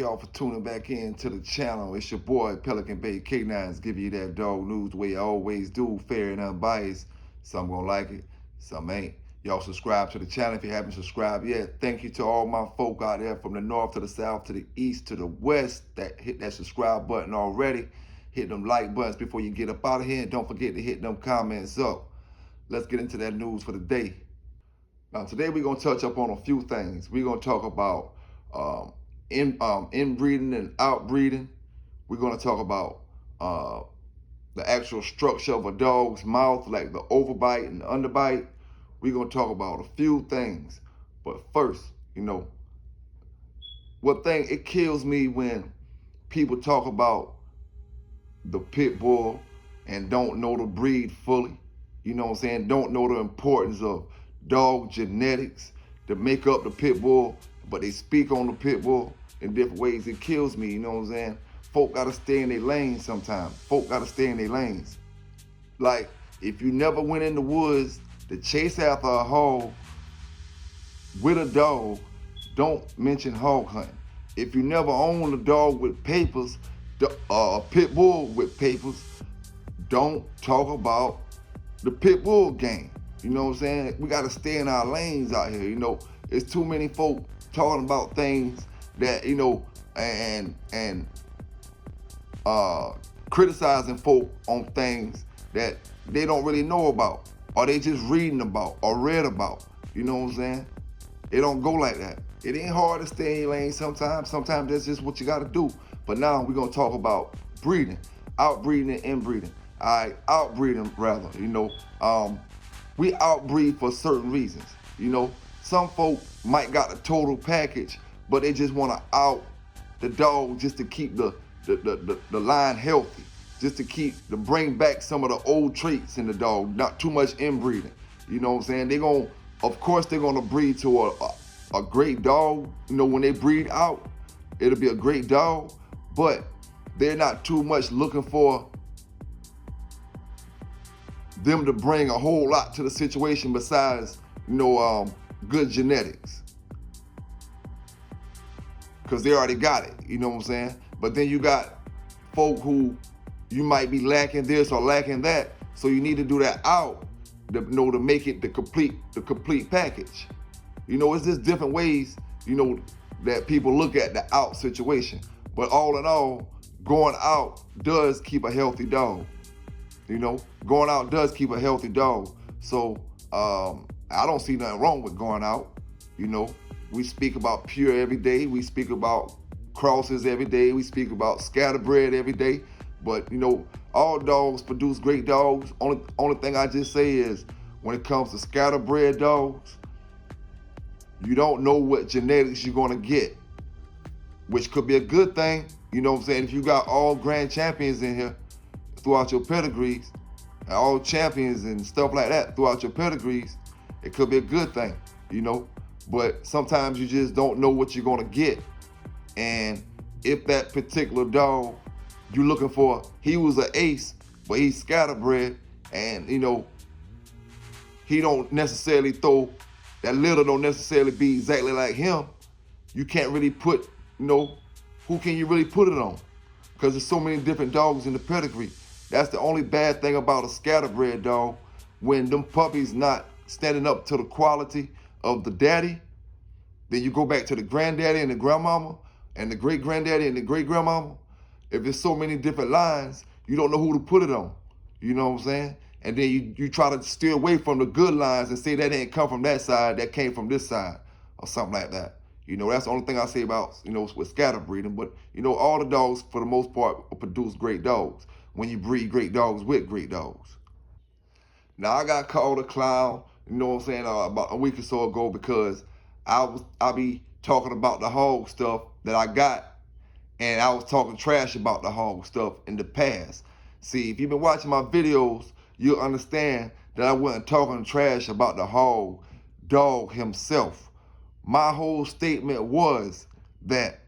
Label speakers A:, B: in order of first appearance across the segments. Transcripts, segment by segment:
A: y'all for tuning back in to the channel. It's your boy, Pelican Bay Kennels, giving you that dog news the way I always do, fair and unbiased. Some gonna like it, some ain't. Y'all subscribe to the channel if you haven't subscribed yet. Thank you to all my folk out there from the north to the south to the east to the west that hit that subscribe button already. Hit them like buttons before you get up out of here, and don't forget to hit them comments up. Let's get into that news for the day. Now today we're gonna touch up on a few things. We're gonna talk about inbreeding and outbreeding. We're gonna talk about the actual structure of a dog's mouth, like the overbite and the underbite. We're gonna talk about a few things. But first, it kills me when people talk about the pit bull and don't know the breed fully. You know what I'm saying? Don't know the importance of dog genetics to make up the pit bull, but they speak on the pit bull in different ways. It kills me, you know what I'm saying? Folk gotta stay in their lanes sometimes. Folk gotta stay in their lanes. Like, if you never went in the woods to chase after a hog with a dog, don't mention hog hunting. If you never owned a dog with papers, a pit bull with papers, don't talk about the pit bull game. You know what I'm saying? We gotta stay in our lanes out here. It's too many folk talking about things that, and criticizing folk on things that they don't really know about, or they just reading about or read about. You know what I'm saying? It don't go like that. It ain't hard to stay in your lane sometimes. Sometimes that's just what you gotta do. But now we're gonna talk about breeding, outbreeding and inbreeding. All right, outbreeding rather, we outbreed for certain reasons. Some folk might got a total package, but they just want to out the dog just to keep the line healthy, just to bring back some of the old traits in the dog, not too much inbreeding. You know what I'm saying? Of course they're gonna breed to a great dog. When they breed out, it'll be a great dog, but they're not too much looking for them to bring a whole lot to the situation besides, good genetics. Because they already got it, you know what I'm saying? But then you got folk who you might be lacking this or lacking that, so you need to do that out to make it the complete package. It's just different ways, that people look at the out situation. But all in all, going out does keep a healthy dog. Going out does keep a healthy dog. So I don't see nothing wrong with going out. We speak about pure every day. We speak about crosses every day. We speak about scatterbred every day. But all dogs produce great dogs. Only thing I just say is, when it comes to scatterbred dogs, you don't know what genetics you're gonna get, which could be a good thing. You know what I'm saying? If you got all grand champions in here throughout your pedigrees, and all champions and stuff like that throughout your pedigrees, it could be a good thing, But sometimes you just don't know what you're gonna get. And if that particular dog you're looking for, he was an ace, but he's scatterbred, and he don't necessarily throw, that litter don't necessarily be exactly like him, you can't really put, who can you really put it on? Because there's so many different dogs in the pedigree. That's the only bad thing about a scatterbred dog. When them puppies not standing up to the quality of the daddy, then you go back to the granddaddy and the grandmama and the great granddaddy and the great grandmama. If there's so many different lines, you don't know who to put it on. You know what I'm saying? And then you try to steer away from the good lines and say that didn't come from that side, that came from this side, or something like that. That's the only thing I say about, with scatterbreeding. But, all the dogs, for the most part, produce great dogs when you breed great dogs with great dogs. Now, I got called a clown, about a week or so ago, because I be talking about the hog stuff that I got, and I was talking trash about the hog stuff in the past. See, if you've been watching my videos, you'll understand that I wasn't talking trash about the hog dog himself. My whole statement was that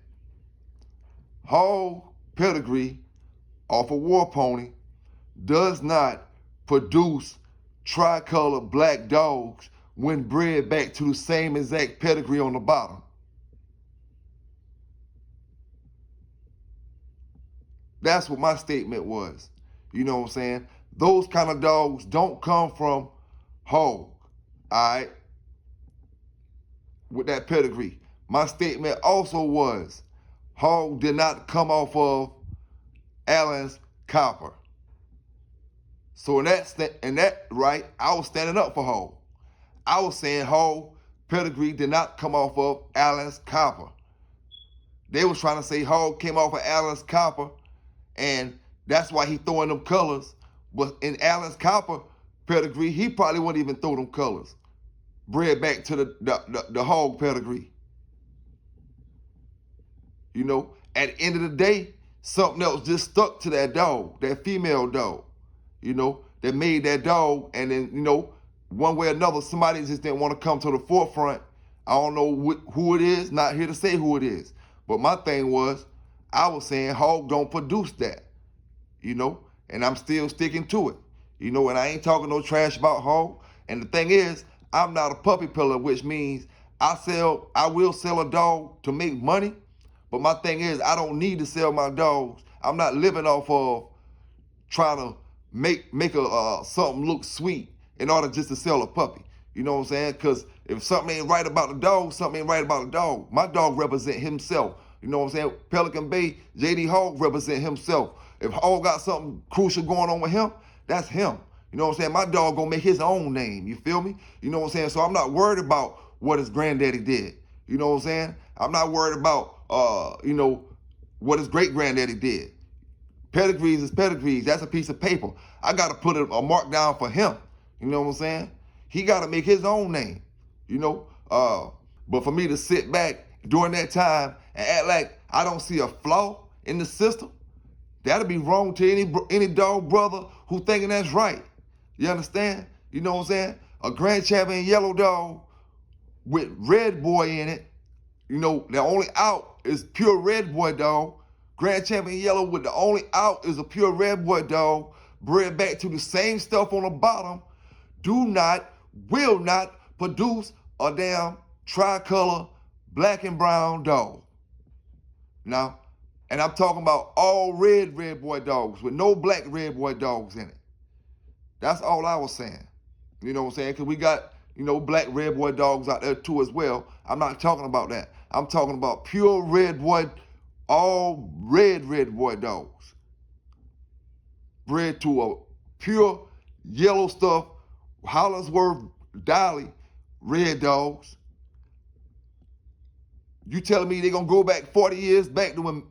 A: hog pedigree off a war pony does not produce tricolor black dogs when bred back to the same exact pedigree on the bottom. That's what my statement was. You know what I'm saying? Those kind of dogs don't come from hog. All right? With that pedigree. My statement also was hog did not come off of Allen's copper. So in that right, I was standing up for hog. I was saying hog pedigree did not come off of Allen's copper. They was trying to say hog came off of Allen's copper, and that's why he throwing them colors. But in Allen's copper pedigree, he probably wouldn't even throw them colors. Bred back to the hog pedigree. You know, at the end of the day, something else just stuck to that dog, that female dog. You know, that made that dog, and then, you know, one way or another, somebody just didn't want to come to the forefront. I don't know who it is, not here to say who it is. But my thing was, I was saying hog don't produce that, you know, and I'm still sticking to it. You know, and I ain't talking no trash about hog. And the thing is, I'm not a puppy pillar, which means I will sell a dog to make money. But my thing is, I don't need to sell my dogs. I'm not living off of trying to make a something look sweet in order just to sell a puppy. You know what I'm saying? Because if something ain't right about the dog, something ain't right about the dog. My dog represent himself. You know what I'm saying? Pelican Bay, JD Hog represent himself. If Hog got something crucial going on with him, that's him. You know what I'm saying? My dog gonna make his own name. You feel me? You know what I'm saying? So I'm not worried about what his granddaddy did. You know what I'm saying? I'm not worried about you know, what his great granddaddy did. Pedigrees is pedigrees. That's a piece of paper. I gotta put a mark down for him. You know what I'm saying? He gotta make his own name. You know? But for me to sit back during that time and act like I don't see a flaw in the system, that'll be wrong to any dog brother who thinking that's right. You understand? You know what I'm saying? A Grand Champion yellow dog with red boy in it. You know, the only out is pure red boy dog. Grand Champion yellow with the only out is a pure red boy dog. Bred back to the same stuff on the bottom. Will not produce a damn tricolor black and brown dog. Now, and I'm talking about all red boy dogs with no black red boy dogs in it. That's all I was saying. You know what I'm saying? Because we got, you know, black red boy dogs out there too as well. I'm not talking about that. I'm talking about pure red boy, all red boy dogs. Bred to a pure yellow stuff, Hollingsworth, Dolly, red dogs. You telling me they gonna go back 40 years back to when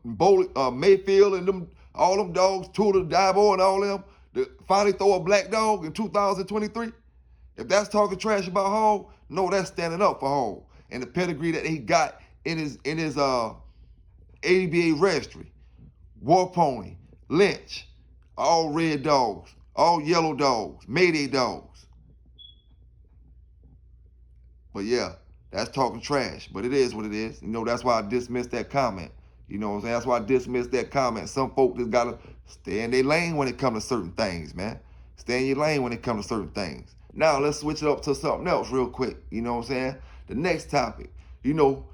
A: Mayfield and all them dogs, Tudor, Dabo and all them, finally throw a black dog in 2023? If that's talking trash about Hog, no, that's standing up for Hog and the pedigree that he got in his ABA registry. War Pony, Lynch, all red dogs, all yellow dogs, Mayday dogs. But yeah, that's talking trash. But it is what it is. You know, that's why I dismissed that comment. You know what I'm saying? That's why I dismissed that comment. Some folk just gotta stay in their lane when it comes to certain things, man. Stay in your lane when it comes to certain things. Now let's switch it up to something else real quick. You know what I'm saying? The next topic. You know,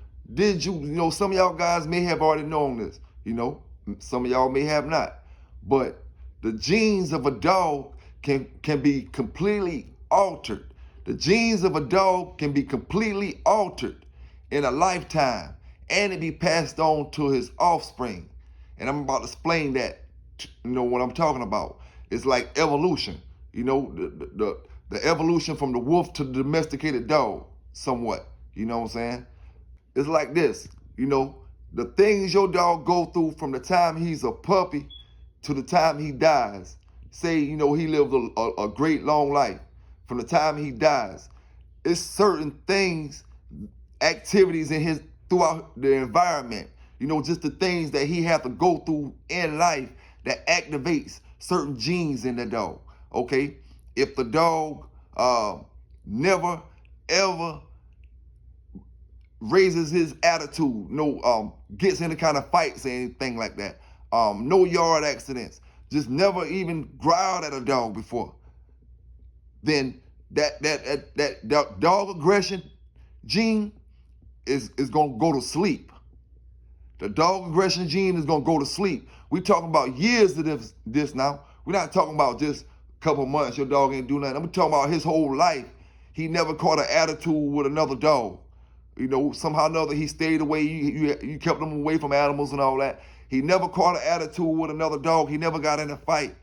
A: some of y'all guys may have already known this. You know, some of y'all may have not. But the genes of a dog can be completely altered. The genes of a dog can be completely altered in a lifetime, and it be passed on to his offspring. And I'm about to explain that, you know, what I'm talking about. It's like evolution, you know, the evolution from the wolf to the domesticated dog, somewhat, you know what I'm saying? It's like this, you know, the things your dog go through from the time he's a puppy to the time he dies. Say, you know, he lived a great long life. From the time he dies, it's certain things, activities throughout the environment, you know, just the things that he have to go through in life that activates certain genes in the dog. Okay, if the dog never ever raises his attitude, gets any kind of fights or anything like that, no yard accidents, just never even growled at a dog before, then that dog aggression gene is gonna go to sleep. The dog aggression gene is gonna go to sleep. We talking about years of this now. We're not talking about just a couple months. Your dog ain't do nothing. I'm talking about his whole life. He never caught an attitude with another dog. You know, somehow or another he stayed away. You kept him away from animals and all that. He never caught an attitude with another dog. He never got in a fight.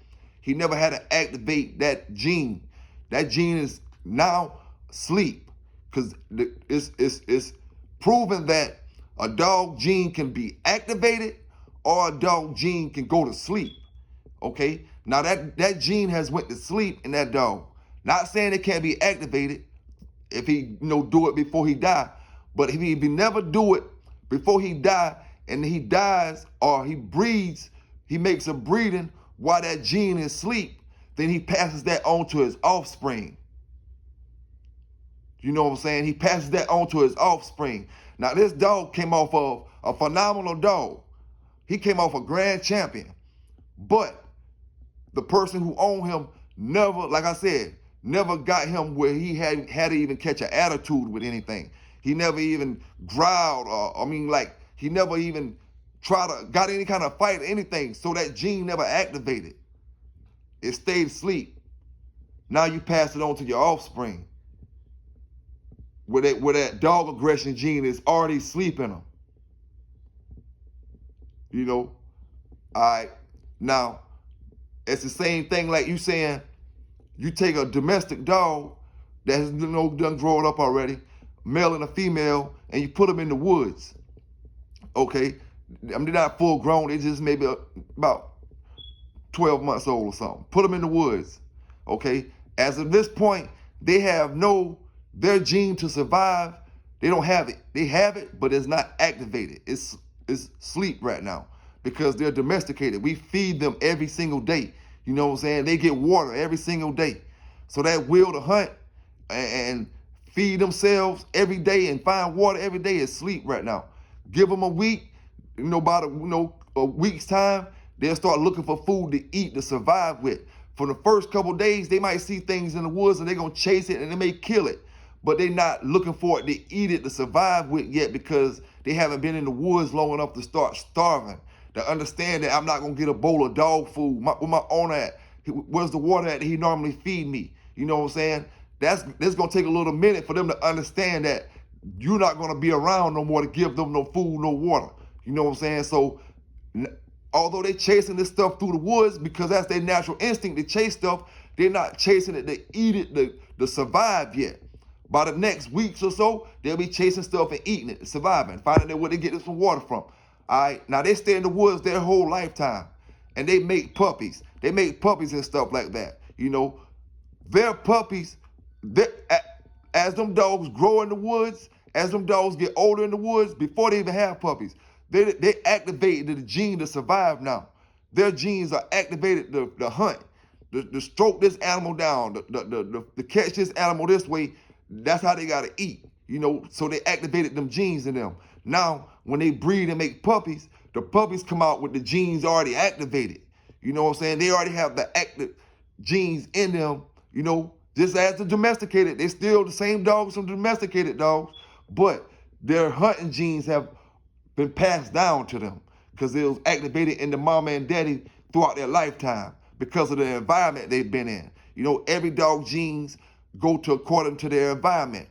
A: He never had to activate that gene. That gene is now asleep because it's proven that a dog gene can be activated or a dog gene can go to sleep. Okay? Now that gene has went to sleep in that dog. Not saying it can't be activated if he do it before he die, but if he never do it before he die and he dies or he breeds, he makes a breeding while that gene is asleep, then he passes that on to his offspring. You know what I'm saying? He passes that on to his offspring. Now, this dog came off of a phenomenal dog. He came off a grand champion. But the person who owned him never, like I said, never got him where he had to even catch an attitude with anything. He never even growled he never even got any kind of fight or anything. So that gene never activated. It stayed asleep. Now you pass it on to your offspring, where that dog aggression gene is already sleeping them. You know? All right. Now, it's the same thing like you saying, you take a domestic dog that has done grown up already, male and a female, and you put them in the woods. Okay? I mean, they're not full grown. They're just maybe about 12 months old or something. Put them in the woods. Okay? As of this point, they have their gene to survive. They don't have it. They have it, but it's not activated. It's sleep right now because they're domesticated. We feed them every single day. You know what I'm saying? They get water every single day. So that will to hunt and feed themselves every day and find water every day is sleep right now. Give them a week, about a week's time, they'll start looking for food to eat, to survive with. For the first couple of days, they might see things in the woods and they're going to chase it and they may kill it. But they're not looking for it to eat it, to survive with yet because they haven't been in the woods long enough to start starving. To understand that I'm not going to get a bowl of dog food. Where my owner at? Where's the water at that he normally feed me? You know what I'm saying? That's going to take a little minute for them to understand that you're not going to be around no more to give them no food, no water. You know what I'm saying? So although they're chasing this stuff through the woods because that's their natural instinct to chase stuff, they're not chasing it to eat it, to survive yet. By the next weeks or so, they'll be chasing stuff and eating it, surviving, finding out where they get some water from. All right, now they stay in the woods their whole lifetime, and they make puppies. They make puppies and stuff like that. Their puppies, as them dogs grow in the woods, as them dogs get older in the woods, before they even have puppies, they activated the gene to survive now. Their genes are activated to hunt, to stroke this animal down, to catch this animal this way. That's how they gotta eat. So they activated them genes in them. Now, when they breed and make puppies, the puppies come out with the genes already activated. You know what I'm saying? They already have the active genes in them, just as the domesticated. They're still the same dogs from domesticated dogs, but their hunting genes have been passed down to them because it was activated in the mama and daddy throughout their lifetime because of the environment they've been in. Every dog genes go to according to their environment,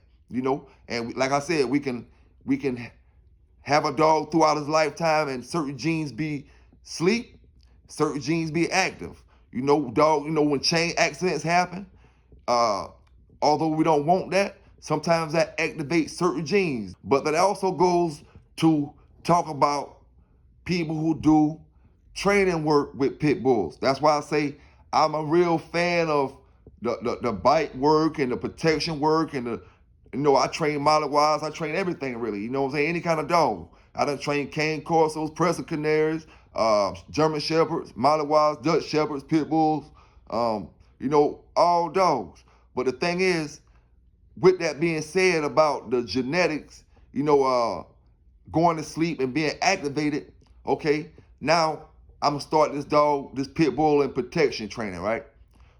A: and like I said, we can have a dog throughout his lifetime and certain genes be sleep, certain genes be active. When chain accidents happen, although we don't want that, sometimes that activates certain genes. But that also goes to talk about people who do training work with pit bulls. That's why I say I'm a real fan of the bite work and the protection work and I train Malawi's, I train everything really. You know what I'm saying? Any kind of dog. I done trained cane corsos, Presa Canaries, German Shepherds, Malawi's, Dutch Shepherds, pit bulls, all dogs. But the thing is, with that being said about the genetics, going to sleep and being activated, okay, now I'm gonna start this pit bull in protection training, right?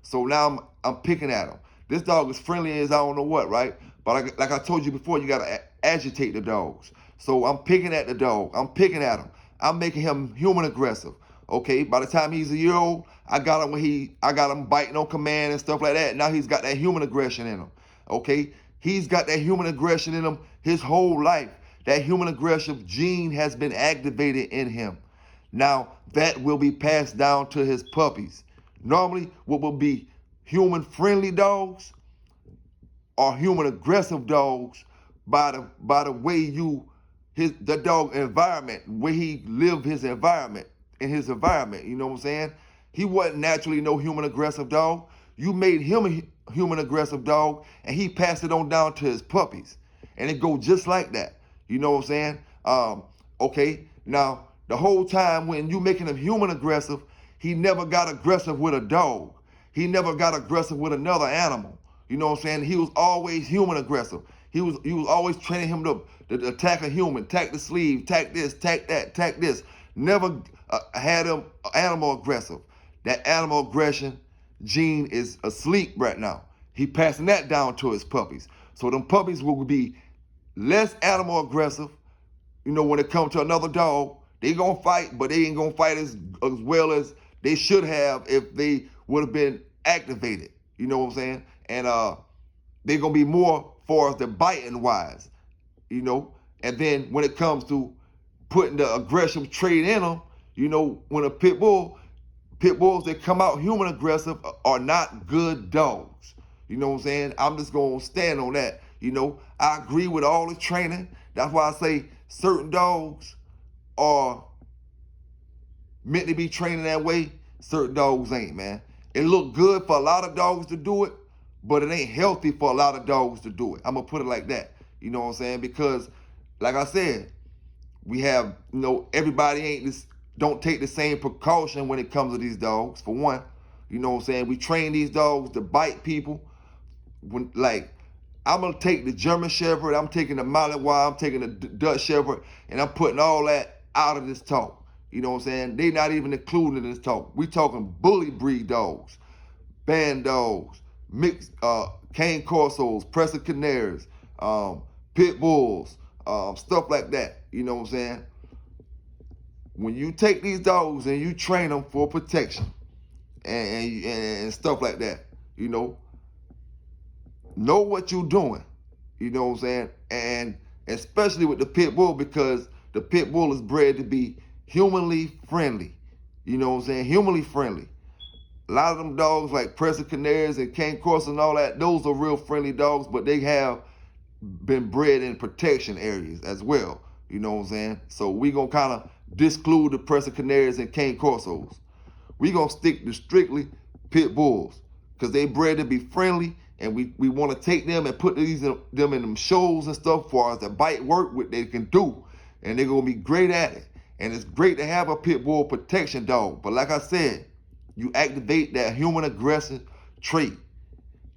A: So now I'm picking at him. This dog is friendly as I don't know what, right? But like I told you before, you gotta agitate the dogs. So I'm picking at the dog. I'm picking at him. I'm making him human aggressive. Okay, by the time he's a year old, I got him biting on command and stuff like that. Now he's got that human aggression in him. Okay, he's got that human aggression in him his whole life. That human aggressive gene has been activated in him. Now that will be passed down to his puppies. Normally, what will be human friendly dogs are human aggressive dogs by the way the dog environment, where he lived his environment, in his environment. You know what I'm saying? He wasn't naturally no human aggressive dog. You made him a human aggressive dog, and he passed it on down to his puppies, and it go just like that. You know what I'm saying? Okay. Now the whole time when you making him human aggressive, he never got aggressive with a dog. He never got aggressive with another animal. You know what I'm saying? He was always human aggressive. He was always training him to attack a human, attack the sleeve, attack this, attack that, attack this. Never had him animal aggressive. That animal aggression gene is asleep right now. He passing that down to his puppies. So them puppies will be less animal aggressive. You know, when it comes to another dog, they gonna fight, but they ain't gonna fight as well as they should have if they would have been activated. You know what I'm saying? And they're gonna be more far as the biting wise, you know. And then when it comes to putting the aggressive trait in them, you know, when a pit bulls that come out human aggressive are not good dogs. You know what I'm saying? I'm just gonna stand on that. You know, I agree with all the training. That's why I say certain dogs are meant to be trained that way. Certain dogs ain't, man. It look good for a lot of dogs to do it, but it ain't healthy for a lot of dogs to do it. I'm gonna put it like that. You know what I'm saying? Because, like I said, we have, you know, everybody don't take the same precaution when it comes to these dogs. For one, you know what I'm saying? We train these dogs to bite people. Like, I'm gonna take the German Shepherd, I'm taking the Malinois, I'm taking the Dutch Shepherd, and I'm putting all that out of this talk. You know what I'm saying? They not even included in this talk. We talking bully breed dogs, band dogs, mixed cane corsos, Presa Canaries, pit bulls, stuff like that. You know what I'm saying? When you take these dogs and you train them for protection and stuff like that, you know what you're doing. You know what I'm saying? And especially with the pit bull, because the pit bull is bred to be humanly friendly. You know what I'm saying? Humanly friendly. A lot of them dogs like Presa Canaries and cane corsos and all that, those are real friendly dogs, but they have been bred in protection areas as well. You know what I'm saying? So we gonna kind of disclude the Presa Canaries and cane corsos. We gonna stick to strictly pit bulls because they bred to be friendly, and we want to take them and put them in them shows and stuff for us to bite work, what they can do, and they're gonna be great at it. And it's great to have a pit bull protection dog, but like I said, you activate that human aggressive trait,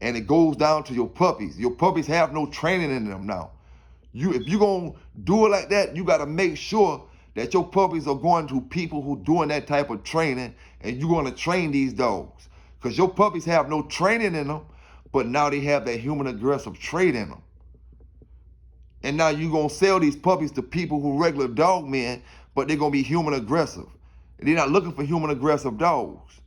A: and it goes down to your puppies. Your puppies have no training in them now. If you're gonna do it like that, you gotta make sure that your puppies are going to people who doing that type of training, and you're gonna train these dogs. Because your puppies have no training in them, but now they have that human aggressive trait in them. And now you're gonna sell these puppies to people who regular dog men, but they're gonna be human aggressive. And they're not looking for human aggressive dogs.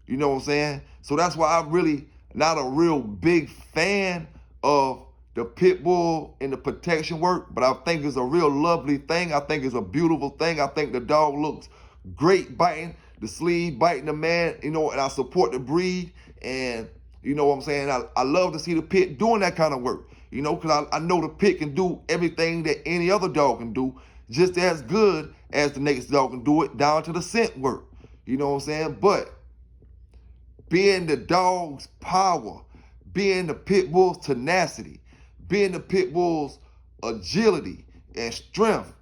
A: You know what I'm saying? So that's why I'm really not a real big fan of the pit bull in the protection work, but I think it's a real lovely thing. I think it's a beautiful thing. I think the dog looks great biting the sleeve, biting the man, you know, and I support the breed. And you know what I'm saying? I love to see the pit doing that kind of work, you know, because I know the pit can do everything that any other dog can do, just as good as the next dog can do it, down to the scent work. You know what I'm saying? But being the dog's power, being the pit bull's tenacity, being the pit bull's agility and strength,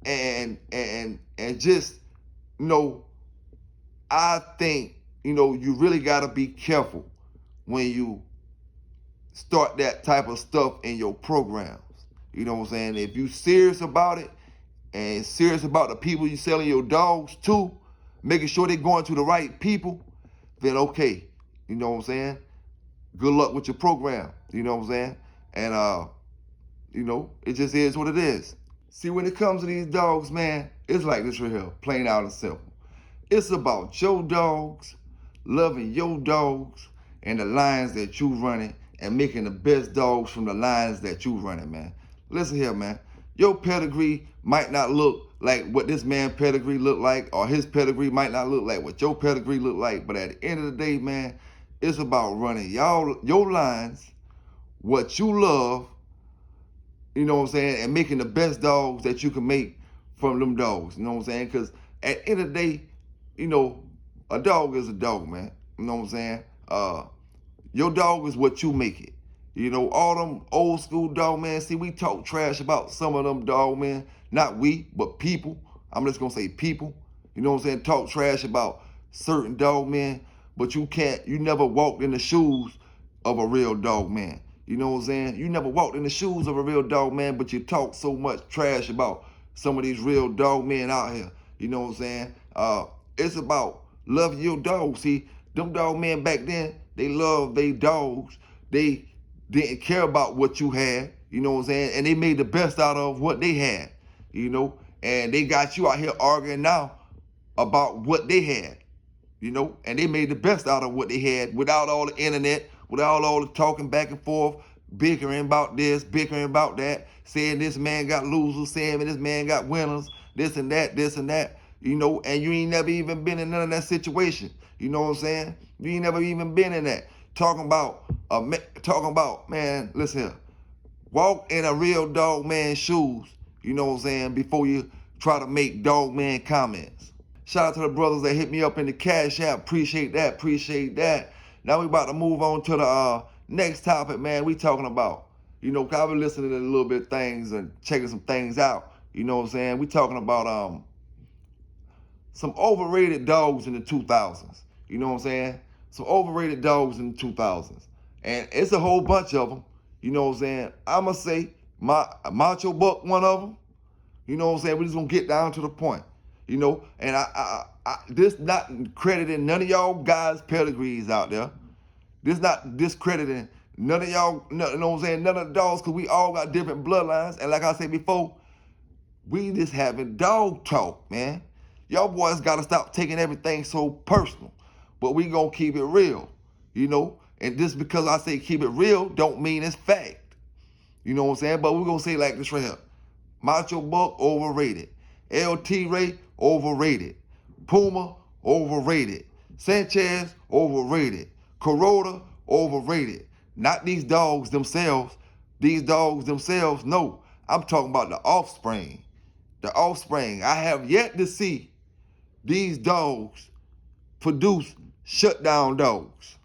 A: and just, you know, I think, you know, you really gotta be careful when you start that type of stuff in your programs. You know what I'm saying? If you serious about it and serious about the people you selling your dogs to, making sure they're going to the right people, then okay. You know what I'm saying? Good luck with your program. You know what I'm saying? And you know, it just is what it is. See, when it comes to these dogs, man, it's like this right here, plain out and simple. It's about your dogs, loving your dogs, and the lines that you running, and making the best dogs from the lines that you running, man. Listen here, man. Your pedigree might not look like what this man pedigree look like, or his pedigree might not look like what your pedigree look like. But at the end of the day, man, it's about running your lines, what you love, you know what I'm saying, and making the best dogs that you can make from them dogs, you know what I'm saying? Because at the end of the day, you know, a dog is a dog, man. You know what I'm saying? Your dog is what you make it. You know, all them old school dog, man. See, we talk trash about some of them dog, man. Not we, but people. I'm just gonna say people. You know what I'm saying? Talk trash about certain dog, man. But you never walked in the shoes of a real dog, man. You know what I'm saying? You never walked in the shoes of a real dog, man, but you talk so much trash about some of these real dog men out here. You know what I'm saying? It's about loving your dog. See, them dog men back then, they loved their dogs. They didn't care about what you had, you know what I'm saying? And they made the best out of what they had, you know? And they got you out here arguing now about what they had, you know? And they made the best out of what they had without all the internet, without all the talking back and forth, bickering about this, bickering about that, saying this man got losers, saying this man got winners, this and that, you know? And you ain't never even been in none of that situation, you know what I'm saying? You ain't never even been in that. Talking about, man, listen here. Walk in a real dog man's shoes, you know what I'm saying, before you try to make dog man comments. Shout out to the brothers that hit me up in the Cash App. Appreciate that. Now we about to move on to the next topic, man. We talking about, you know, cause I've been listening to a little bit of things and checking some things out. You know what I'm saying? We talking about some overrated dogs in the 2000s. You know what I'm saying? Some overrated dogs in the 2000s. And it's a whole bunch of them. You know what I'm saying? I'm going to say Macho Buck, one of them. You know what I'm saying? We're just going to get down to the point. You know? And I this not crediting none of y'all guys' pedigrees out there. This not discrediting none of y'all, you know what I'm saying? None of the dogs, because we all got different bloodlines. And like I said before, we just having dog talk, man. Y'all boys got to stop taking everything so personal. But we going to keep it real, you know? And just because I say keep it real don't mean it's fact. You know what I'm saying? But we're going to say like this right here. Macho Buck, overrated. LT Ray, overrated. Puma, overrated. Sanchez, overrated. Corota, overrated. Not these dogs themselves. These dogs themselves, no. I'm talking about the offspring. The offspring. I have yet to see these dogs produce shutdown dogs.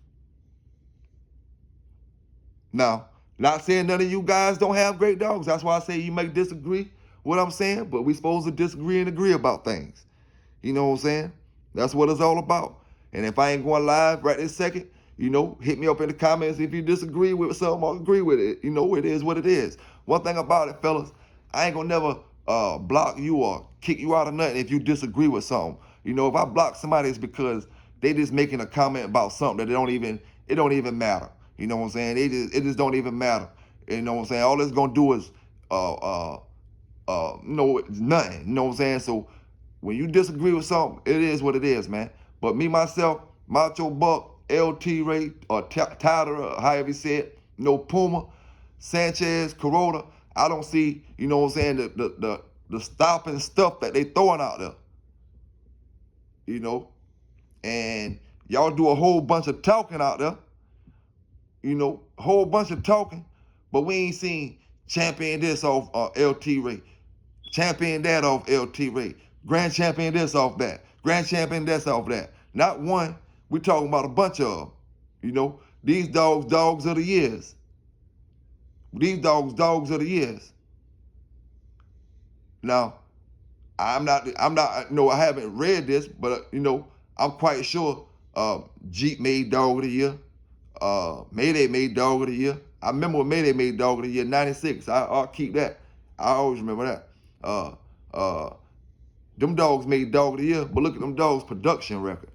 A: Now, not saying none of you guys don't have great dogs. That's why I say you may disagree with what I'm saying, but we supposed to disagree and agree about things. You know what I'm saying? That's what it's all about. And if I ain't going live right this second, you know, hit me up in the comments if you disagree with something or agree with it. You know, it is what it is. One thing about it, fellas, I ain't gonna never block you or kick you out of nothing if you disagree with something. You know, if I block somebody, it's because they just making a comment about something that it don't even matter. You know what I'm saying? It just don't even matter. You know what I'm saying? All it's gonna do is no, nothing. You know what I'm saying? So when you disagree with something, it is what it is, man. But me, myself, Macho Buck, LT Ray, or Tyler, or however you say it, no Puma, Sanchez, Corota, I don't see, you know what I'm saying, the stopping stuff that they throwing out there. You know? And y'all do a whole bunch of talking out there. You know, a whole bunch of talking, but we ain't seen champion this off LT Ray, champion that off LT Ray, grand champion this off that, grand champion this off that. Not one. We talking about a bunch of them. You know, these dogs of the years. These dogs of the years. Now, no, I haven't read this, but you know, I'm quite sure Jeep made dog of the year. Mayday made dog of the year. I remember when Mayday made dog of the year, 96. I'll keep that. I always remember that. Them dogs made dog of the year, but look at them dogs' production record.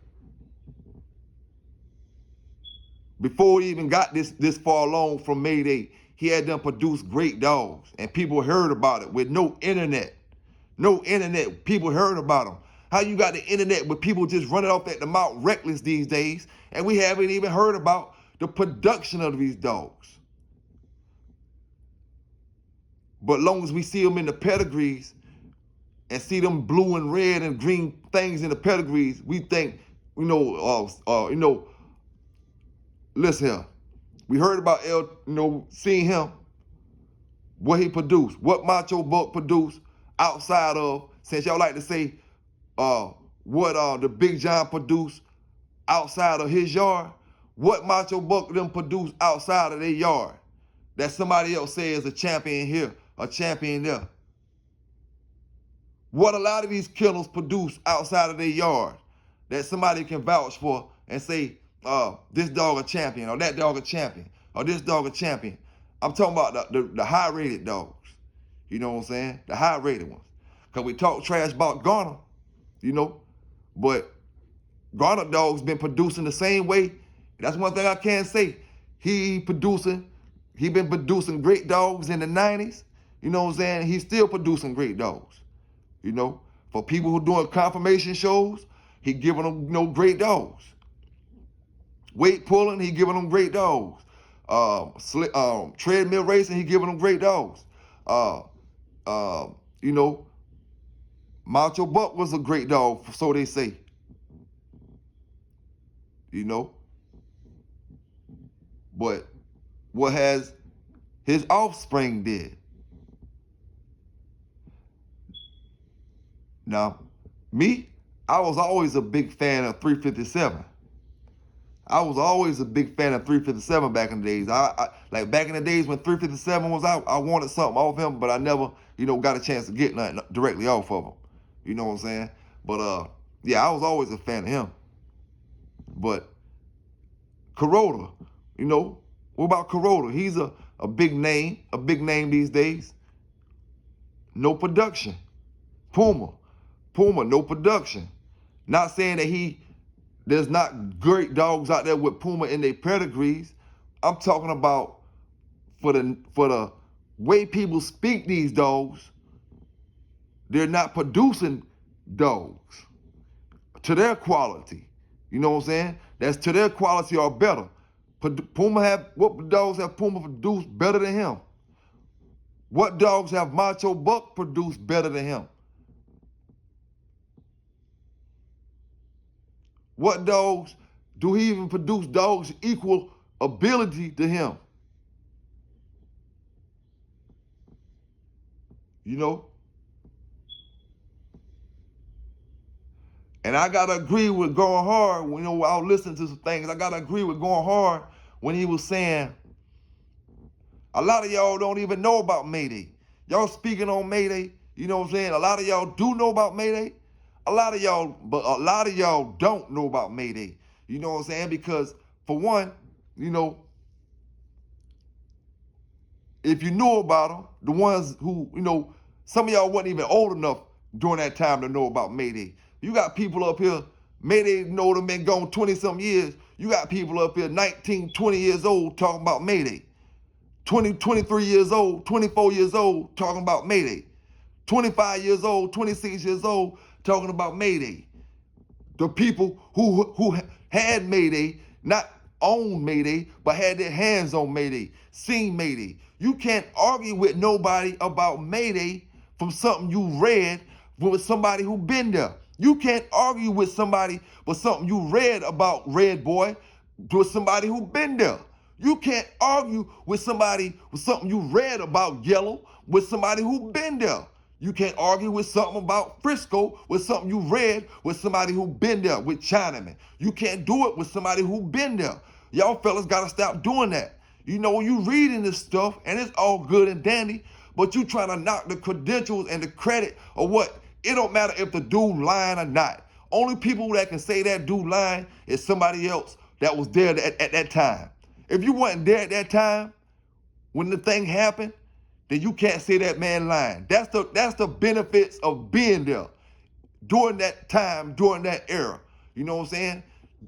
A: Before he even got this far along from Mayday, he had them produce great dogs, and people heard about it with no internet. No internet, people heard about them. How you got the internet with people just running off at the mouth reckless these days, and we haven't even heard about the production of these dogs. But long as we see them in the pedigrees and see them blue and red and green things in the pedigrees, we think, listen here. We heard about seeing him, what he produced, what Macho Buck produced outside of, since y'all like to say, what the Big John produced outside of his yard, what Macho Buck them produced outside of their yard that somebody else says a champion here, a champion there. What a lot of these kennels produce outside of their yard that somebody can vouch for and say, this dog a champion, or that dog a champion, or this dog a champion. I'm talking about the high-rated dogs. You know what I'm saying? The high-rated ones. Because we talk trash about Garner, but Garner dog's been producing the same way. That's one thing I can say. He been producing great dogs in the 90s. You know what I'm saying? He's still producing great dogs. For people who doing confirmation shows, he giving them great dogs. Weight pulling, he giving them great dogs. Treadmill racing, he giving them great dogs. Macho Buck was a great dog, so they say. But what has his offspring did? Now, me, I was always a big fan of 357. I was always a big fan of 357 back in the days. I like back in the days when 357 was out, I wanted something off him, but I never, got a chance to get nothing directly off of him. You know what I'm saying? But yeah, I was always a fan of him. But Kuroda, what about Kuroda? He's a big name these days. No production. Puma, no production. Not saying that there's not great dogs out there with Puma in their pedigrees. I'm talking about for the way people speak these dogs, they're not producing dogs to their quality. You know what I'm saying? That's to their quality or better. What dogs have Puma produced better than him? What dogs have Macho Buck produced better than him? What dogs do he even produce dogs equal ability to him? And I gotta agree with Going Hard. I was listening to some things. I gotta agree with Going Hard when he was saying, a lot of y'all don't even know about Mayday. Y'all speaking on Mayday, you know what I'm saying? A lot of y'all do know about Mayday. But a lot of y'all don't know about Mayday. You know what I'm saying? Because for one, if you knew about them, the ones who, some of y'all wasn't even old enough during that time to know about Mayday. You got people up here, Mayday them been gone 20-some years. You got people up here 19, 20 years old talking about Mayday. 20, 23 years old, 24 years old talking about Mayday. 25 years old, 26 years old talking about Mayday. The people who had Mayday, not owned Mayday, but had their hands on Mayday, seen Mayday. You can't argue with nobody about Mayday from something you read with somebody who been there. You can't argue with somebody with something you read about Red Boy with somebody who been there. You can't argue with somebody with something you read about Yellow with somebody who been there. You can't argue with something about Frisco with something you read with somebody who been there, with Chinaman. You can't do it with somebody who been there. Y'all fellas gotta stop doing that. When you reading this stuff, and it's all good and dandy, but you trying to knock the credentials and the credit of what, it don't matter if the dude lying or not. Only people that can say that dude lying is somebody else that was there at that time. If you wasn't there at that time, when the thing happened, then you can't say that man lying. That's the benefits of being there during that time, during that era. You know what I'm saying?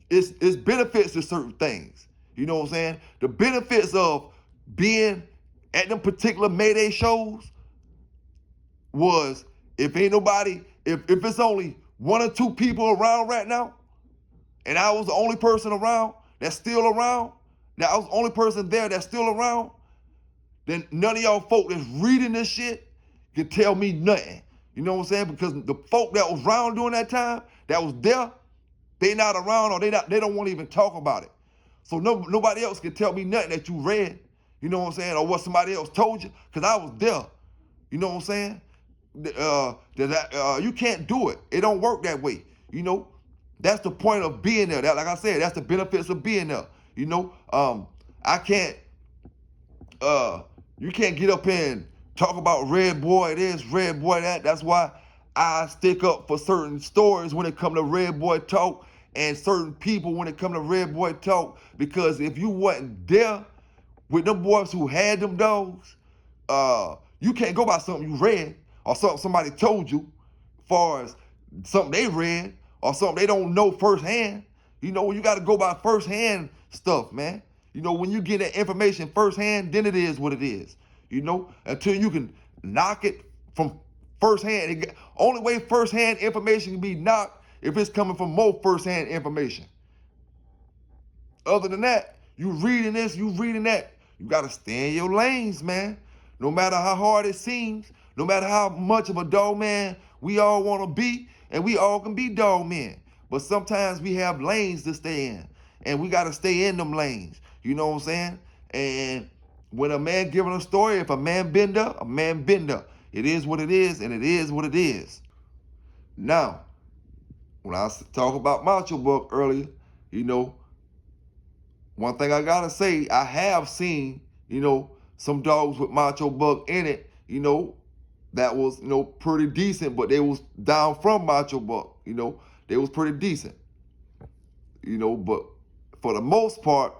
A: It's benefits to certain things. You know what I'm saying? The benefits of being at them particular Mayday shows was, if ain't nobody, if it's only one or two people around right now, and I was the only person around that's still around, that I was the only person there that's still around, then none of y'all folk that's reading this shit can tell me nothing. You know what I'm saying? Because the folk that was around during that time, that was there, they not around, or they don't want to even talk about it. So nobody else can tell me nothing that you read, you know what I'm saying, or what somebody else told you, because I was there. You know what I'm saying? You can't do it. It don't work that way. You know, that's the point of being there. That, like I said, that's the benefits of being there. You know, I can't. You can't get up here and talk about Red Boy this, Red Boy that. That's why I stick up for certain stories when it come to Red Boy talk, and certain people when it come to Red Boy talk. Because if you wasn't there with them boys who had them dogs, you can't go by something you read or something somebody told you, far as something they read or something they don't know firsthand. You know, you got to go by firsthand stuff, man. You know, when you get that information firsthand, then it is what it is. You know, until you can knock it from firsthand. Only way firsthand information can be knocked if it's coming from more firsthand information. Other than that, you reading this, you reading that. You got to stay in your lanes, man. No matter how hard it seems, no matter how much of a dog man we all want to be, and we all can be dog men. But sometimes we have lanes to stay in, and we got to stay in them lanes. You know what I'm saying? And when a man giving a story, if a man been there, a man been there. It is what it is, and it is what it is. Now, when I talk about Macho Buck earlier, you know, one thing I gotta say, I have seen, you know, some dogs with Macho Buck in it, you know, that was, you know, pretty decent, but they was down from Macho Buck, you know, they was pretty decent, you know, but for the most part,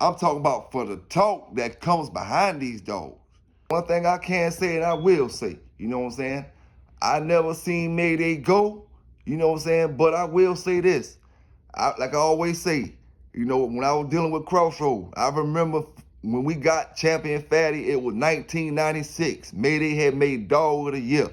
A: I'm talking about for the talk that comes behind these dogs. One thing I can say and I will say, you know what I'm saying, I never seen Mayday go, you know what I'm saying, but I will say this, like I always say, you know, when I was dealing with Crossroad, I remember when we got Champion Fatty, it was 1996. Mayday had made Dog of the Year.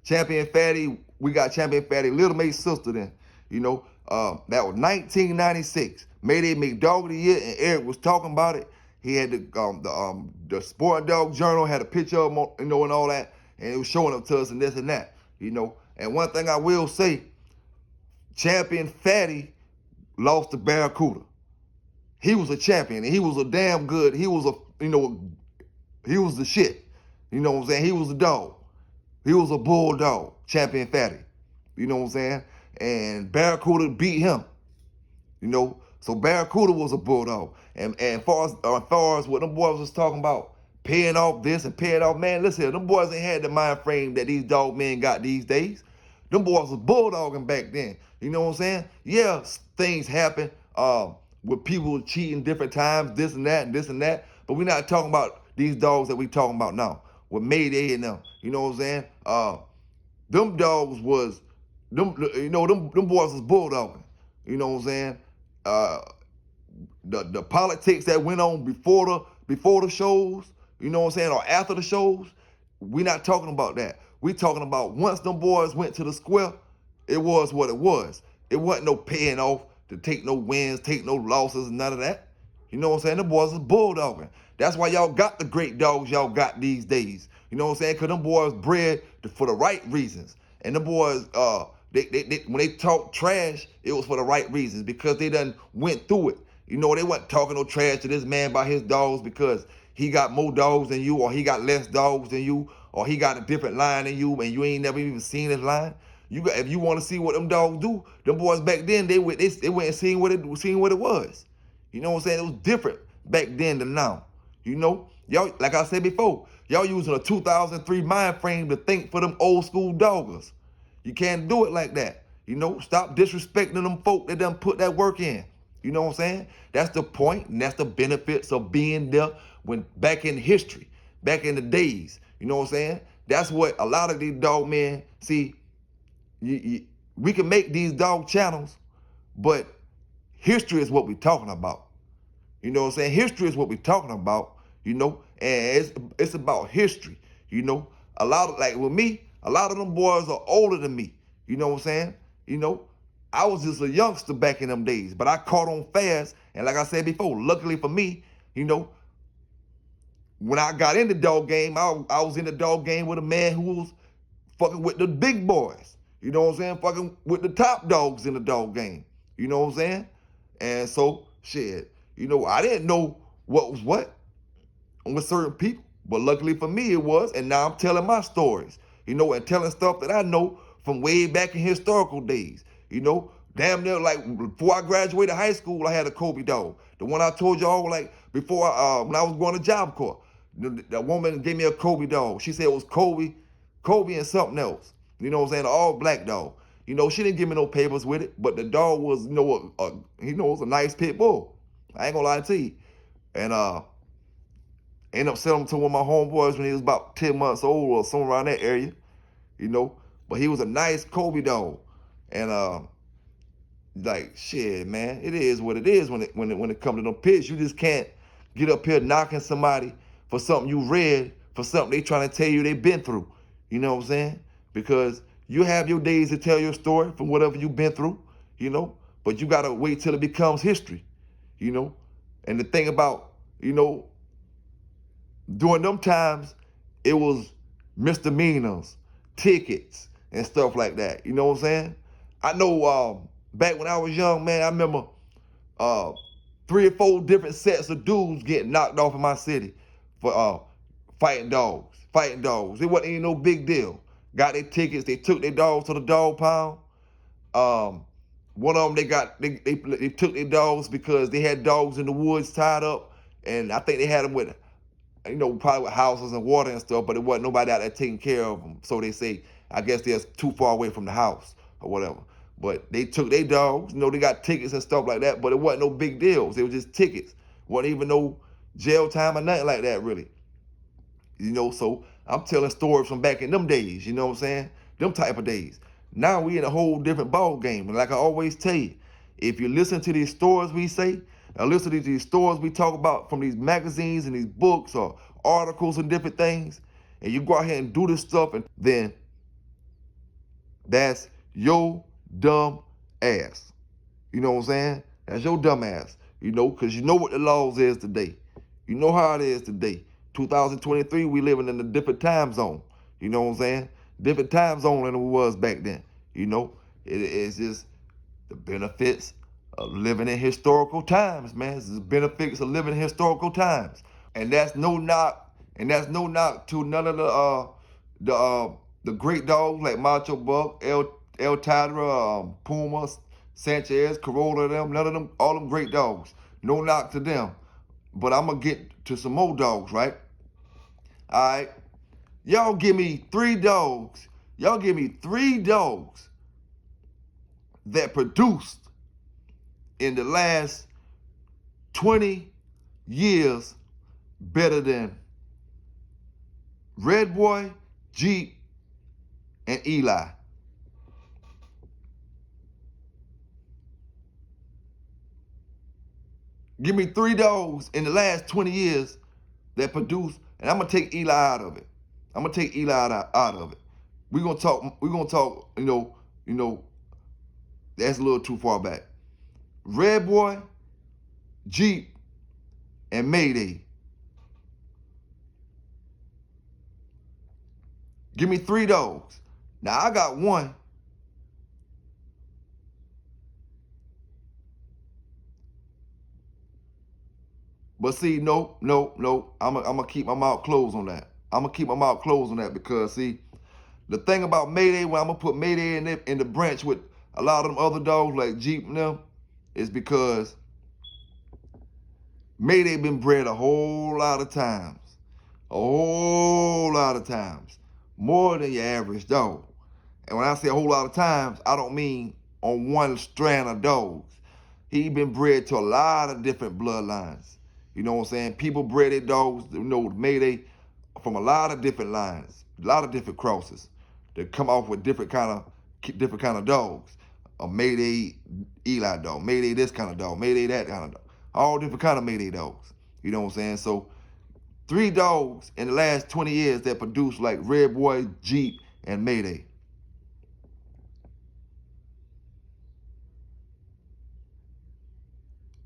A: Champion Fatty, we got Champion Fatty, Little May's sister then, you know, that was 1996. Mayday made Dog of the Year, and Eric was talking about it. He had the Sport Dog Journal, had a picture of him, you know, and all that, and it was showing up to us and this and that, you know. And one thing I will say, Champion Fatty lost to Barracuda. He was a champion, and he was a damn good, he was a, you know, he was the shit. You know what I'm saying? He was a dog. He was a bulldog, Champion Fatty. You know what I'm saying? And Barracuda beat him. You know, so Barracuda was a bulldog. And far as what them boys was talking about, paying off this and paying off, man, listen, them boys ain't had the mind frame that these dog men got these days. Them boys was bulldogging back then. You know what I'm saying? Yeah, things happen with people cheating different times, this and that and this and that. But we're not talking about these dogs that we talking about now with Mayday and them. You know what I'm saying? Them dogs was, them, you know, them boys was bulldogging. You know what I'm saying? The politics that went on before the shows, you know what I'm saying, or after the shows, we not talking about that. We talking about once them boys went to the square, it was what it was. It wasn't no paying off to take no wins, take no losses, none of that. You know what I'm saying? Them boys is bulldogging. That's why y'all got the great dogs y'all got these days. You know what I'm saying? Because them boys bred for the right reasons. And them boys, when they talk trash, it was for the right reasons because they done went through it. You know, they wasn't talking no trash to this man about his dogs because he got more dogs than you, or he got less dogs than you, or he got a different line than you, and you ain't never even seen his line. If you want to see what them dogs do, them boys back then they went and seen what it was. You know what I'm saying? It was different back then than now. You know, y'all, like I said before, y'all using a 2003 mind frame to think for them old school doggers. You can't do it like that. You know, stop disrespecting them folk that done put that work in. You know what I'm saying? That's the point, and that's the benefits of being there when back in history, back in the days. You know what I'm saying? That's what a lot of these dog men see. We can make these dog channels, but history is what we're talking about. You know what I'm saying? History is what we're talking about, you know, and it's about history. You know, a lot of like with me, a lot of them boys are older than me. You know what I'm saying? You know, I was just a youngster back in them days, but I caught on fast. And like I said before, luckily for me, you know, when I got in the dog game, I was in the dog game with a man who was fucking with the big boys. You know what I'm saying? Fucking with the top dogs in the dog game. You know what I'm saying? And so, shit, you know, I didn't know what was what with certain people. But luckily for me, it was. And now I'm telling my stories, you know, and telling stuff that I know from way back in historical days. You know, damn near like before I graduated high school, I had a Kobe dog. The one I told y'all, like before, when I was going to Job Corps, the woman gave me a Kobe dog. She said it was Kobe and something else. You know what I'm saying? An all black dog. You know, she didn't give me no papers with it, but the dog was, you know, it was a nice pit bull. I ain't gonna lie to you. And ended up selling him to one of my homeboys when he was about 10 months old or somewhere around that area, you know. But he was a nice Kobe dog. And like shit, man, it is what it is when it comes to them pits. You just can't get up here knocking somebody for something you read, for something they trying to tell you they've been through. You know what I'm saying? Because you have your days to tell your story from whatever you've been through, you know, but you gotta wait till it becomes history, you know. And the thing about, you know, during them times, it was misdemeanors, tickets, and stuff like that. You know what I'm saying? I know back when I was young, man, I remember 3 or 4 different sets of dudes getting knocked off in my city for fighting dogs. Fighting dogs. It wasn't even no big deal. Got their tickets, they took their dogs to the dog pound. One of them, they took their dogs because they had dogs in the woods tied up, and I think they had them with, you know, probably with houses and water and stuff, but it wasn't nobody out there taking care of them. So they say, I guess they're too far away from the house or whatever. But they took their dogs, you know, they got tickets and stuff like that, but it wasn't no big deals. It was just tickets. Wasn't even no jail time or nothing like that, really. You know, so I'm telling stories from back in them days, you know what I'm saying? Them type of days. Now we in a whole different ball game. And like I always tell you, if you listen to these stories we say, and listen to these stories we talk about from these magazines and these books or articles and different things, and you go out here and do this stuff, and then that's your dumb ass. You know what I'm saying? That's your dumb ass. You know, because you know what the laws is today. You know how it is today. 2023, we living in a different time zone. You know what I'm saying? Different time zone than it was back then. You know, it's just the benefits of living in historical times, man. It's the benefits of living in historical times. And that's no knock, to none of the great dogs like Macho Buck, El Tadra, Puma, Sanchez, Corolla, them, none of them, all them great dogs. No knock to them. But I'm gonna get to some more dogs, right? All right. Y'all give me 3 dogs. Y'all give me 3 dogs that produced in the last 20 years better than Red Boy, Jeep, and Eli. Give me 3 dogs in the last 20 years that produce, and I'm gonna take Eli out of it. I'm gonna take Eli out of it. We're gonna talk, you know, that's a little too far back. Red Boy, Jeep, and Mayday. Give me 3 dogs. Now I got one. But see, no. I'm gonna keep my mouth closed on that. I'm gonna keep my mouth closed on that because see, the thing about Mayday, when I'm gonna put Mayday in the branch with a lot of them other dogs like Jeep and them, is because Mayday been bred a whole lot of times. A whole lot of times. More than your average dog. And when I say a whole lot of times, I don't mean on one strand of dogs. He been bred to a lot of different bloodlines. You know what I'm saying? People bred their dogs, you know, Mayday from a lot of different lines, a lot of different crosses. They come off with different kind of dogs. A Mayday Eli dog, Mayday this kind of dog, Mayday that kind of dog. All different kind of Mayday dogs. You know what I'm saying? So 3 dogs in the last 20 years that produced like Red Boy, Jeep, and Mayday.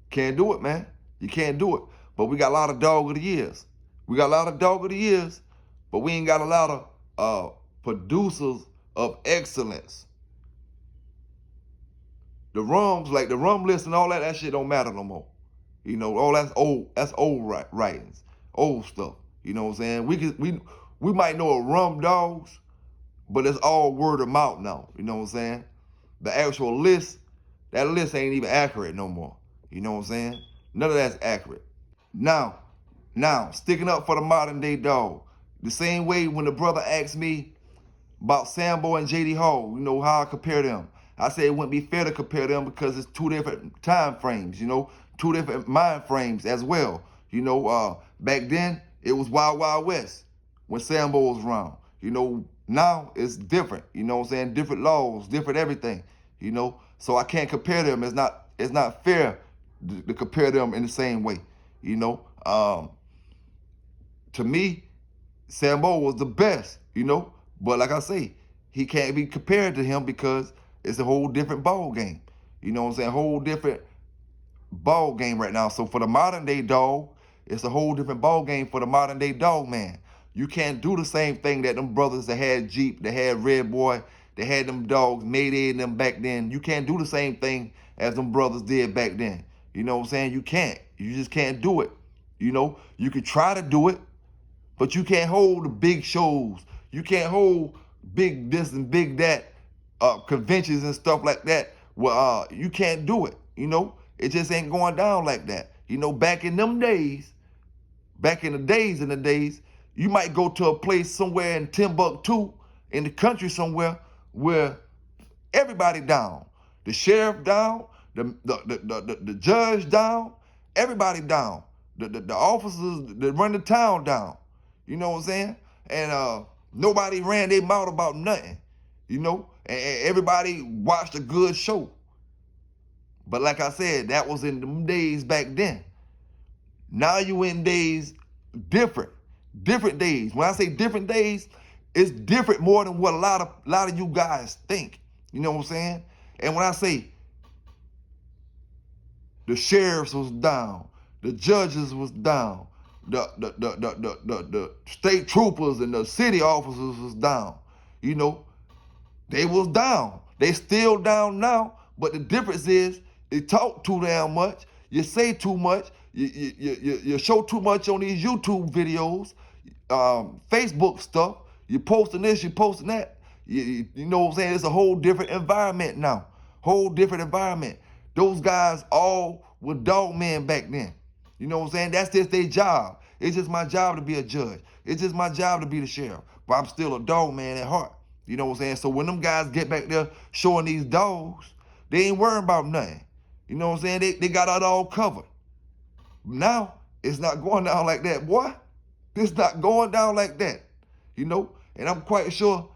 A: Can't do it, man. You can't do it. But we got a lot of dog of the years. We got a lot of dog of the years, but we ain't got a lot of producers of excellence. The rums, like the rum list and all that shit don't matter no more. You know, all that's old writings, old stuff. You know what I'm saying? We might know a rum dogs, but it's all word of mouth now. You know what I'm saying? The actual list, that list ain't even accurate no more. You know what I'm saying? None of that's accurate. Now, sticking up for the modern day dog. The same way when the brother asked me about Sambo and JD Hall, you know, how I compare them. I said it wouldn't be fair to compare them because it's 2 different time frames, you know, 2 different mind frames as well. You know, back then it was Wild Wild West when Sambo was around. You know, now it's different, you know what I'm saying? Different laws, different everything, you know. So I can't compare them. It's not fair to compare them in the same way, you know. To me, Sambo was the best, you know. But like I say, he can't be compared to him because it's a whole different ball game. You know what I'm saying? Whole different ball game right now. So for the modern day dog, it's a whole different ball game for the modern day dog man. You can't do the same thing that them brothers that had Jeep, that had Red Boy, that had them dogs, Mayday and them back then. You can't do the same thing as them brothers did back then. You know what I'm saying? You can't. You just can't do it. You know, you could try to do it, but you can't hold the big shows. You can't hold big this and big that, conventions and stuff like that. Well, you can't do it. You know, it just ain't going down like that. You know, back in the days, you might go to a place somewhere in Timbuktu, in the country somewhere, where everybody down. The sheriff down, the judge down, everybody down. The officers that run the town down. You know what I'm saying? And nobody ran their mouth about nothing. You know? And everybody watched a good show. But like I said, that was in them days back then. Now you in days different days. When I say different days, it's different more than what a lot of you guys think. You know what I'm saying? And when I say the sheriffs was down, the judges was down, the state troopers and the city officers was down. You know, they was down. They still down now, but the difference is you talk too damn much, you say too much, you show too much on these YouTube videos, Facebook stuff. You posting this, you posting that. You know what I'm saying? It's a whole different environment now. Whole different environment. Those guys all were dog men back then. You know what I'm saying? That's just their job. It's just my job to be a judge. It's just my job to be the sheriff. But I'm still a dog man at heart. You know what I'm saying? So when them guys get back there showing these dogs, they ain't worrying about nothing. You know what I'm saying? They got it all covered. Now, it's not going down like that, boy. It's not going down like that. You know? And I'm quite sure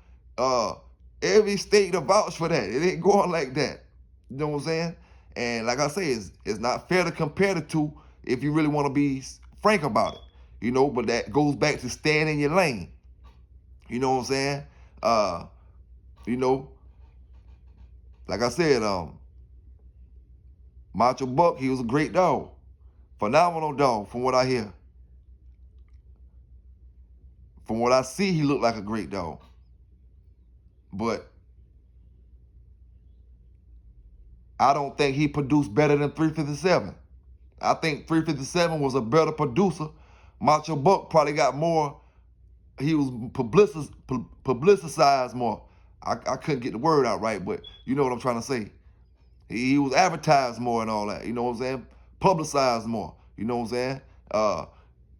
A: every state will vouch for that. It ain't going like that. You know what I'm saying? And like I say, it's not fair to compare the two if you really want to be frank about it. You know, but that goes back to staying in your lane. You know what I'm saying? You know, like I said, Macho Buck, he was a great dog. Phenomenal dog, from what I hear. From what I see, he looked like a great dog. But I don't think he produced better than 357. I think 357 was a better producer. Macho Buck probably got more. He was publicized more. I couldn't get the word out right, but you know what I'm trying to say. He was advertised more and all that. You know what I'm saying? Publicized more. You know what I'm saying?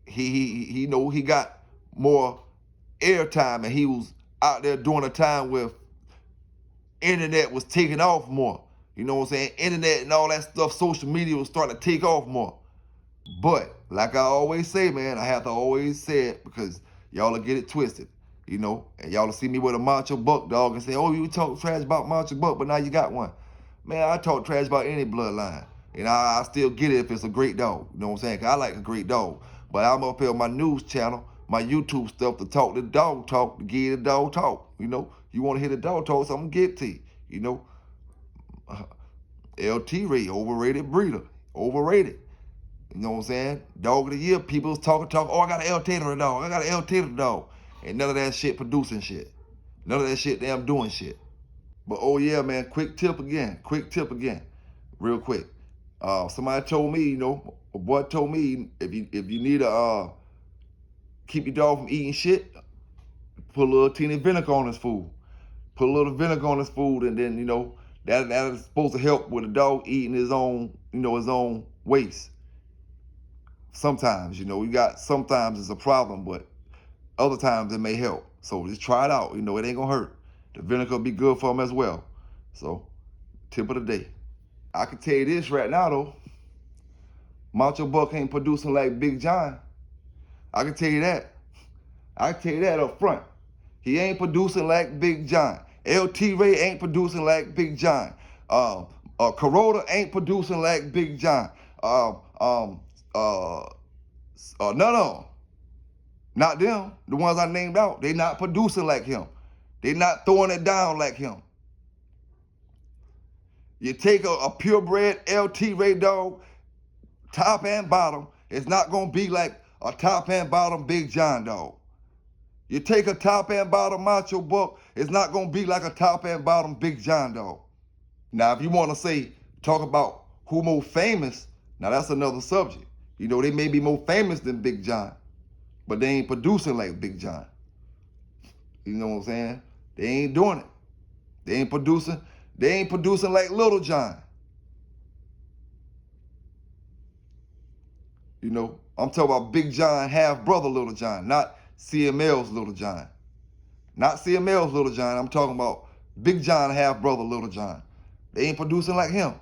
A: He got more airtime, and he was out there during a time where internet was taking off more. You know what I'm saying? Internet and all that stuff, social media was starting to take off more. But like I always say, man, I have to always say it because y'all will get it twisted, you know, and y'all will see me with a Macho Buck dog and say, oh, you talk trash about Macho Buck, but now you got one. Man, I talk trash about any bloodline, and I still get it if it's a great dog. You know what I'm saying? 'Cause I like a great dog. But I'm up here on my news channel, my YouTube stuff to talk the dog talk, to give the dog talk. You know, you want to hear the dog talk, so I'm going to get to you. You know, LT Ray, overrated breeder, overrated. You know what I'm saying? Dog of the year, people talk. Oh, I got an LT to the dog. I got an LT to the dog. And none of that shit producing shit. None of that shit damn doing shit. But oh yeah, man, quick tip again, real quick. Somebody told me, you know, a boy told me if you need to keep your dog from eating shit, put a little teeny vinegar on his food. Put a little vinegar on his food, and then, you know, that is supposed to help with the dog eating his own, you know, his own waste. Sometimes, you know, sometimes it's a problem, but other times it may help. So just try it out. You know, it ain't gonna hurt. The vinegar will be good for them as well. So, tip of the day. I can tell you this right now though. Macho Buck ain't producing like Big John. I can tell you that. I can tell you that up front. He ain't producing like Big John. LT Ray ain't producing like Big John. Corota ain't producing like Big John. None of them. Not them. The ones I named out. They not producing like him. They not throwing it down like him. You take a purebred LT Ray dog, top and bottom, it's not going to be like a top and bottom Big John dog. You take a top and bottom Macho Buck, it's not going to be like a top and bottom Big John dog. Now, if you want to talk about who more famous, now that's another subject. You know, they may be more famous than Big John, but they ain't producing like Big John. You know what I'm saying? They ain't doing it. They ain't producing like Little John. You know, I'm talking about Big John, half brother Little John, not CML's Little John. Not CML's Little John. I'm talking about Big John, half brother Little John. They ain't producing like him.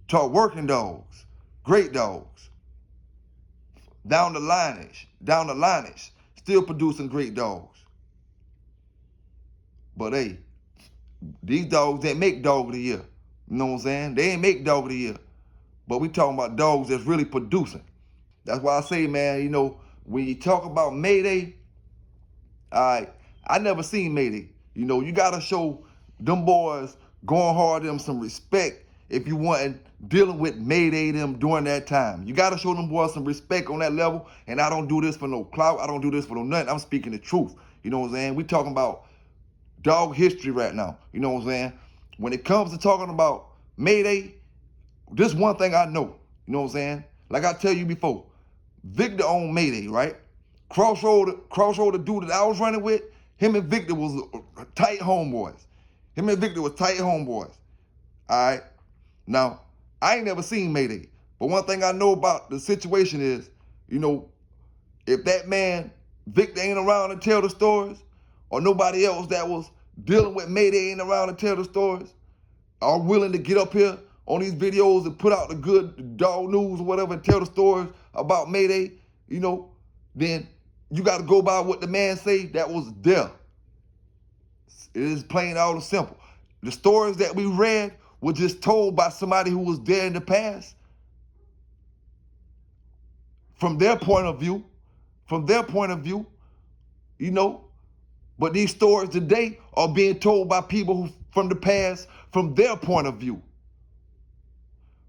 A: Talk working dogs, great dogs. Down the lineage, still producing great dogs. But hey, these dogs that make dog of the year. You know what I'm saying? They ain't make dog of the year. But we talking about dogs that's really producing. That's why I say, man, you know, when you talk about Mayday, I never seen Mayday. You know, you gotta show them boys going hard them some respect if you want dealing with Mayday them during that time. You gotta show them boys some respect on that level. And I don't do this for no clout. I don't do this for no nothing. I'm speaking the truth. You know what I'm saying? We talking about dog history right now. You know what I'm saying? When it comes to talking about Mayday, this one thing I know. You know what I'm saying? Like I tell you before, Victor owned Mayday, right? Crossroad the dude that I was running with, him and Victor was tight homeboys. All right? Now, I ain't never seen Mayday. But one thing I know about the situation is, you know, if that man, Victor, ain't around to tell the stories, or nobody else that was dealing with Mayday ain't around to tell the stories, are willing to get up here on these videos and put out the good dog news or whatever and tell the stories about Mayday, you know, then you got to go by what the man say that was there. It is plain out and simple. The stories that we read were just told by somebody who was there in the past. From their point of view, you know, but these stories today are being told by people who, from the past, from their point of view.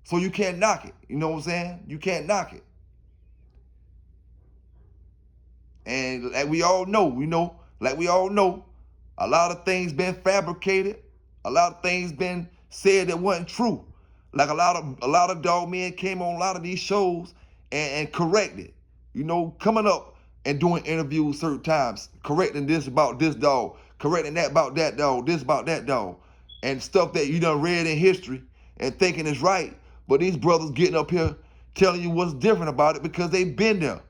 A: So you can't knock it. You know what I'm saying? You can't knock it. And like we all know, a lot of things been fabricated. A lot of things been said that wasn't true. Like a lot of dog men came on a lot of these shows and corrected. You know, coming up and doing interviews certain times, correcting this about this dog, correcting that about that dog, this about that dog, and stuff that you done read in history and thinking is right. But these brothers getting up here telling you what's different about it because they've been there.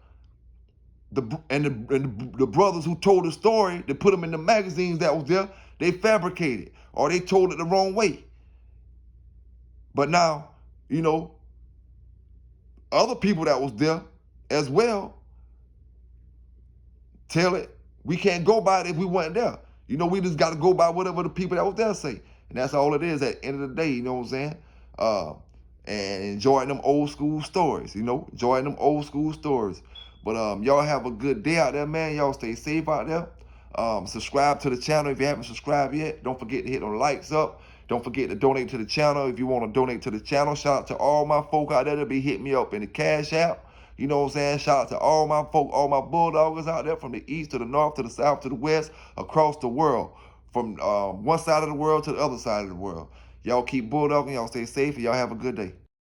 A: The brothers who told the story, they put them in the magazines that was there, they fabricated or they told it the wrong way. But now, you know, other people that was there as well tell it. We can't go by it if we weren't there. You know, we just got to go by whatever the people that was there say. And that's all it is at the end of the day, you know what I'm saying? and enjoying them old school stories, enjoying them old school stories. But y'all have a good day out there, man. Y'all stay safe out there. Subscribe to the channel if you haven't subscribed yet. Don't forget to hit them likes up. Don't forget to donate to the channel if you want to donate to the channel. Shout out to all my folk out there that be hitting me up in the Cash App. You know what I'm saying? Shout out to all my folk, all my bulldoggers out there from the east to the north to the south to the west, across the world, from one side of the world to the other side of the world. Y'all keep bulldogging. Y'all stay safe, and y'all have a good day.